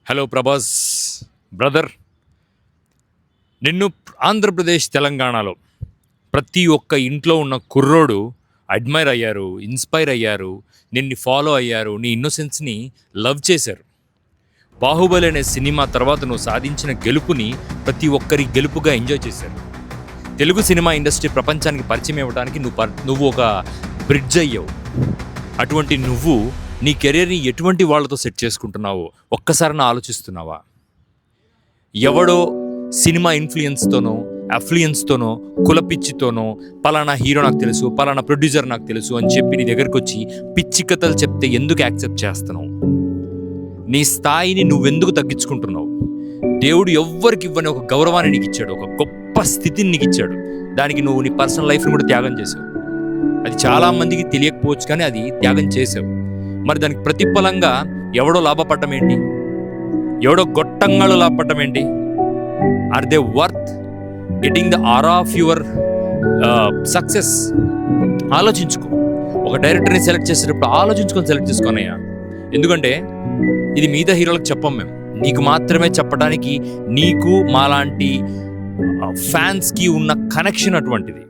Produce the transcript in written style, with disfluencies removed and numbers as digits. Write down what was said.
Hello Prabhas brother, నిన్ను ఆంధ్రప్రదేశ్ తెలంగాణలో ప్రతి ఒక్క ఇంట్లో ఉన్న కుర్రోడు అడ్మైర్ అయ్యారు, ఇన్స్పైర్ అయ్యారు, నిన్ను ఫాలో అయ్యారు, నీ ఇన్నోసెన్స్ని లవ్ చేశారు. బాహుబలి అనే సినిమా తర్వాత నువ్వు సాధించిన గెలుపుని ప్రతి ఒక్కరి గెలుపుగా ఎంజాయ్ చేశారు. తెలుగు సినిమా ఇండస్ట్రీ ప్రపంచానికి పరిచయం ఇవ్వడానికి నువ్వు ఒక బ్రిడ్జ్ అయ్యావు. అటువంటి నువ్వు నీ కెరీర్ని ఎటువంటి వాళ్ళతో సెట్ చేసుకుంటున్నావో ఒక్కసారి ఆలోచిస్తున్నావా? ఎవడో సినిమా ఇన్ఫ్లుయెన్స్తోనో, అఫ్లుయెన్స్తోనో, కులపిచ్చితోనో, పలానా హీరో నాకు తెలుసు, పలానా ప్రొడ్యూసర్ నాకు తెలుసు అని చెప్పి నీ దగ్గరికి వచ్చి పిచ్చి కథలు చెప్తే ఎందుకు యాక్సెప్ట్ చేస్తున్నావు? నీ స్థాయిని నువ్వెందుకు తగ్గించుకుంటున్నావు? దేవుడు ఎవ్వరికి ఇవ్వని ఒక గౌరవాన్ని నీకు ఇచ్చాడు, ఒక గొప్ప స్థితిని నీకు ఇచ్చాడు. దానికి నువ్వు నీ పర్సనల్ లైఫ్ని కూడా త్యాగం చేసావు. అది చాలామందికి తెలియకపోవచ్చు, కానీ అది త్యాగం చేసావు. మరి దానికి ప్రతిఫలంగా ఎవడో లాభపడటం ఏంటి? ఎవడో గొట్టంగాళ్ళు లాభపడటం ఏంటి? Are they worth getting the are of your success? ఆలోచించుకో. ఒక డైరెక్టర్ని సెలెక్ట్ చేసేటప్పుడు ఆలోచించుకొని సెలెక్ట్ చేసుకోనయ్యా. ఎందుకంటే ఇది మిగతా హీరోలకు చెప్పం మేము, నీకు మాత్రమే చెప్పడానికి. నీకు మాలాంటి ఫ్యాన్స్కి ఉన్న కనెక్షన్ అటువంటిది.